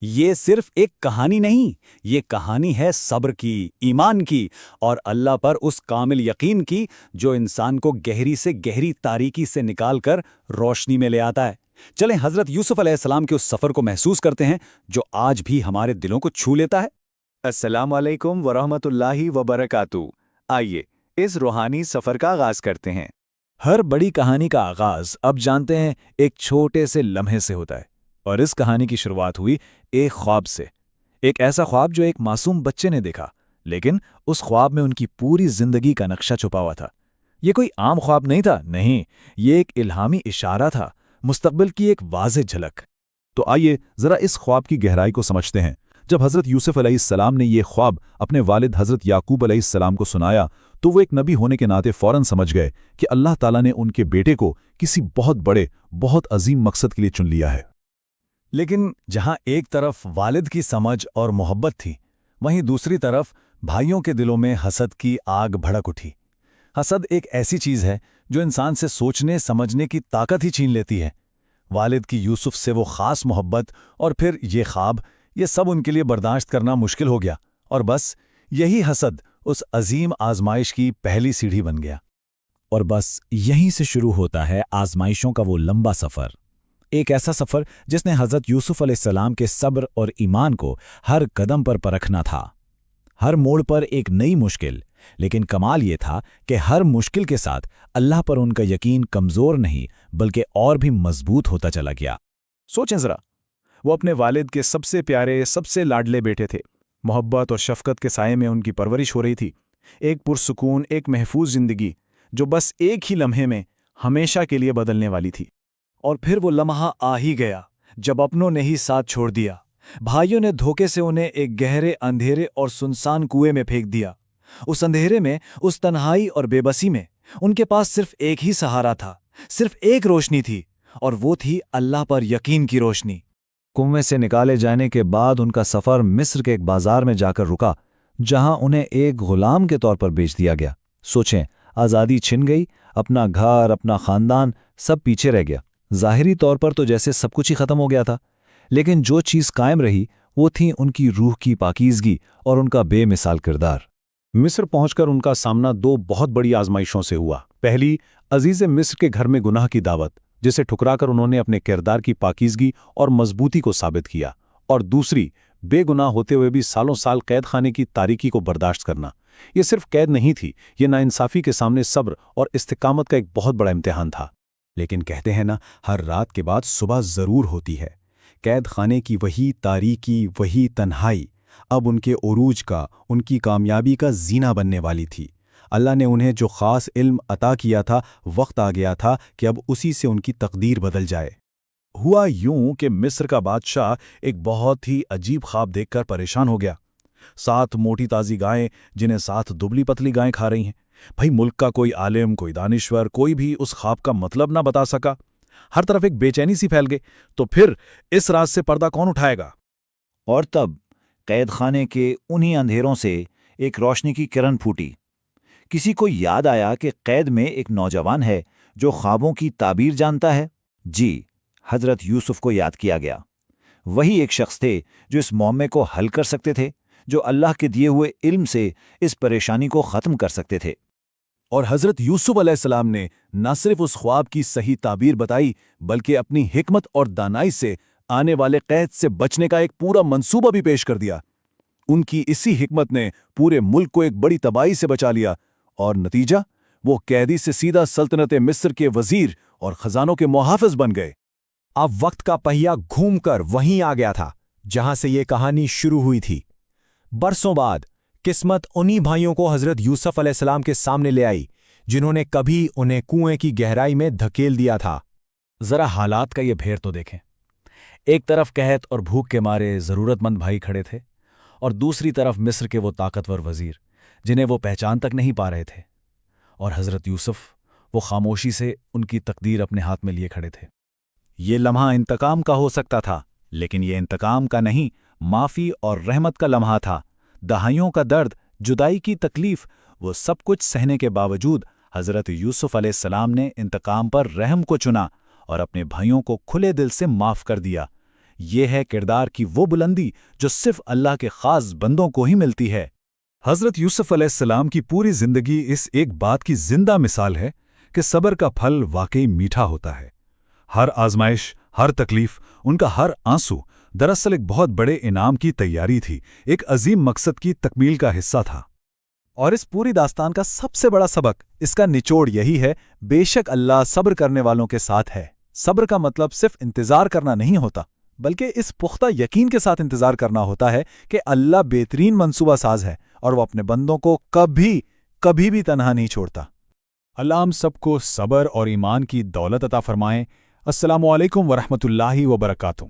یہ صرف ایک کہانی نہیں، یہ کہانی ہے صبر کی، ایمان کی اور اللہ پر اس کامل یقین کی جو انسان کو گہری سے گہری تاریکی سے نکال کر روشنی میں لے آتا ہے۔ چلیں حضرت یوسف علیہ السلام کے اس سفر کو محسوس کرتے ہیں جو آج بھی ہمارے دلوں کو چھو لیتا ہے۔ السلام علیکم ورحمۃ اللہ وبرکاتہ۔ آئیے اس روحانی سفر کا آغاز کرتے ہیں۔ ہر بڑی کہانی کا آغاز اب جانتے ہیں ایک چھوٹے سے لمحے سے ہوتا ہے، اور اس کہانی کی شروعات ہوئی ایک خواب سے۔ ایک ایسا خواب جو ایک معصوم بچے نے دیکھا، لیکن اس خواب میں ان کی پوری زندگی کا نقشہ چھپا ہوا تھا۔ یہ کوئی عام خواب نہیں تھا، نہیں، یہ ایک الہامی اشارہ تھا، مستقبل کی ایک واضح جھلک۔ تو آئیے ذرا اس خواب کی گہرائی کو سمجھتے ہیں۔ جب حضرت یوسف علیہ السلام نے یہ خواب اپنے والد حضرت یعقوب علیہ السلام کو سنایا تو وہ ایک نبی ہونے کے ناطے فوراً سمجھ گئے کہ اللہ تعالیٰ نے ان کے بیٹے کو کسی بہت بڑے، بہت عظیم مقصد کے لیے چن لیا ہے۔ لیکن جہاں ایک طرف والد کی سمجھ اور محبت تھی، وہیں دوسری طرف بھائیوں کے دلوں میں حسد کی آگ بھڑک اٹھی۔ حسد ایک ایسی چیز ہے جو انسان سے سوچنے سمجھنے کی طاقت ہی چھین لیتی ہے۔ والد کی یوسف سے وہ خاص محبت اور پھر یہ خواب، یہ سب ان کے لیے برداشت کرنا مشکل ہو گیا، اور بس یہی حسد اس عظیم آزمائش کی پہلی سیڑھی بن گیا۔ اور بس یہیں سے شروع ہوتا ہے آزمائشوں کا وہ لمبا سفر، ایک ایسا سفر جس نے حضرت یوسف علیہ السلام کے صبر اور ایمان کو ہر قدم پر پرکھنا تھا۔ ہر موڑ پر ایک نئی مشکل، لیکن کمال یہ تھا کہ ہر مشکل کے ساتھ اللہ پر ان کا یقین کمزور نہیں بلکہ اور بھی مضبوط ہوتا چلا گیا۔ سوچیں ذرا، وہ اپنے والد کے سب سے پیارے، سب سے لاڈلے بیٹے تھے۔ محبت اور شفقت کے سائے میں ان کی پرورش ہو رہی تھی، ایک پرسکون، ایک محفوظ زندگی جو بس ایک ہی لمحے میں ہمیشہ کے لیے بدلنے والی تھی۔ اور پھر وہ لمحہ آ ہی گیا جب اپنوں نے ہی ساتھ چھوڑ دیا۔ بھائیوں نے دھوکے سے انہیں ایک گہرے اندھیرے اور سنسان کنویں میں پھینک دیا۔ اس اندھیرے میں، اس تنہائی اور بے بسی میں ان کے پاس صرف ایک ہی سہارا تھا، صرف ایک روشنی تھی، اور وہ تھی اللہ پر یقین کی روشنی۔ کنویں سے نکالے جانے کے بعد ان کا سفر مصر کے ایک بازار میں جا کر رکا، جہاں انہیں ایک غلام کے طور پر بیچ دیا گیا۔ سوچیں، آزادی چھن گئی، اپنا گھر، اپنا خاندان، سب پیچھے رہ گیا۔ ظاہری طور پر تو جیسے سب کچھ ہی ختم ہو گیا تھا، لیکن جو چیز قائم رہی وہ تھی ان کی روح کی پاکیزگی اور ان کا بے مثال کردار۔ مصر پہنچ کر ان کا سامنا دو بہت بڑی آزمائشوں سے ہوا۔ پہلی، عزیز مصر کے گھر میں گناہ کی دعوت، جسے ٹھکرا کر انہوں نے اپنے کردار کی پاکیزگی اور مضبوطی کو ثابت کیا، اور دوسری، بے گناہ ہوتے ہوئے بھی سالوں سال قید خانے کی تاریکی کو برداشت کرنا۔ یہ صرف قید نہیں تھی، یہ ناانصافی کے سامنے صبر اور استقامت کا ایک بہت بڑا امتحان تھا۔ لیکن کہتے ہیں نا، ہر رات کے بعد صبح ضرور ہوتی ہے۔ قید خانے کی وہی تاریکی، وہی تنہائی اب ان کے عروج کا، ان کی کامیابی کا زینہ بننے والی تھی۔ اللہ نے انہیں جو خاص علم عطا کیا تھا، وقت آ گیا تھا کہ اب اسی سے ان کی تقدیر بدل جائے۔ ہوا یوں کہ مصر کا بادشاہ ایک بہت ہی عجیب خواب دیکھ کر پریشان ہو گیا۔ 7 موٹی تازی گائیں جنہیں 7 دبلی پتلی گائیں کھا رہی ہیں۔ بھائی، ملک کا کوئی عالم، کوئی دانشور، کوئی بھی اس خواب کا مطلب نہ بتا سکا۔ ہر طرف ایک بے چینی سی پھیل گئی۔ تو پھر اس راز سے پردہ کون اٹھائے گا؟ اور تب قید خانے کے انہی اندھیروں سے ایک روشنی کی کرن پھوٹی۔ کسی کو یاد آیا کہ قید میں ایک نوجوان ہے جو خوابوں کی تعبیر جانتا ہے۔ جی، حضرت یوسف کو یاد کیا گیا۔ وہی ایک شخص تھے جو اس معمے کو حل کر سکتے تھے، جو اللہ کے دیے ہوئے علم سے اس پریشانی کو ختم کر سکتے تھے۔ اور حضرت یوسف علیہ السلام نے نہ صرف اس خواب کی صحیح تعبیر بتائی، بلکہ اپنی حکمت اور دانائی سے آنے والے قید سے بچنے کا ایک پورا منصوبہ بھی پیش کر دیا۔ ان کی اسی حکمت نے پورے ملک کو ایک بڑی تباہی سے بچا لیا، اور نتیجہ، وہ قیدی سے سیدھا سلطنت مصر کے وزیر اور خزانوں کے محافظ بن گئے۔ اب وقت کا پہیہ گھوم کر وہیں آ گیا تھا جہاں سے یہ کہانی شروع ہوئی تھی۔ برسوں بعد قسمت انہی بھائیوں کو حضرت یوسف علیہ السلام کے سامنے لے آئی جنہوں نے کبھی انہیں کنویں کی گہرائی میں دھکیل دیا تھا۔ ذرا حالات کا یہ پھیر تو دیکھیں۔ ایک طرف قحط اور بھوک کے مارے ضرورت مند بھائی کھڑے تھے، اور دوسری طرف مصر کے وہ طاقتور وزیر جنہیں وہ پہچان تک نہیں پا رہے تھے، اور حضرت یوسف وہ خاموشی سے ان کی تقدیر اپنے ہاتھ میں لیے کھڑے تھے۔ یہ لمحہ انتقام کا ہو سکتا تھا، لیکن یہ انتقام کا نہیں، معافی اور رحمت کا لمحہ تھا۔ دہائیوں کا درد، جدائی کی تکلیف، وہ سب کچھ سہنے کے باوجود حضرت یوسف علیہ السلام نے انتقام پر رحم کو چنا اور اپنے بھائیوں کو کھلے دل سے معاف کر دیا۔ یہ ہے کردار کی وہ بلندی جو صرف اللہ کے خاص بندوں کو ہی ملتی ہے۔ حضرت یوسف علیہ السلام کی پوری زندگی اس ایک بات کی زندہ مثال ہے کہ صبر کا پھل واقعی میٹھا ہوتا ہے۔ ہر آزمائش، ہر تکلیف، ان کا ہر آنسو دراصل ایک بہت بڑے انعام کی تیاری تھی، ایک عظیم مقصد کی تکمیل کا حصہ تھا۔ اور اس پوری داستان کا سب سے بڑا سبق، اس کا نچوڑ یہی ہے، بے شک اللہ صبر کرنے والوں کے ساتھ ہے۔ صبر کا مطلب صرف انتظار کرنا نہیں ہوتا، بلکہ اس پختہ یقین کے ساتھ انتظار کرنا ہوتا ہے کہ اللہ بہترین منصوبہ ساز ہے اور وہ اپنے بندوں کو کبھی بھی تنہا نہیں چھوڑتا۔ اللہ ہم سب کو صبر اور ایمان کی دولت عطا فرمائیں۔ السلام علیکم ورحمۃ اللہ وبرکاتہ۔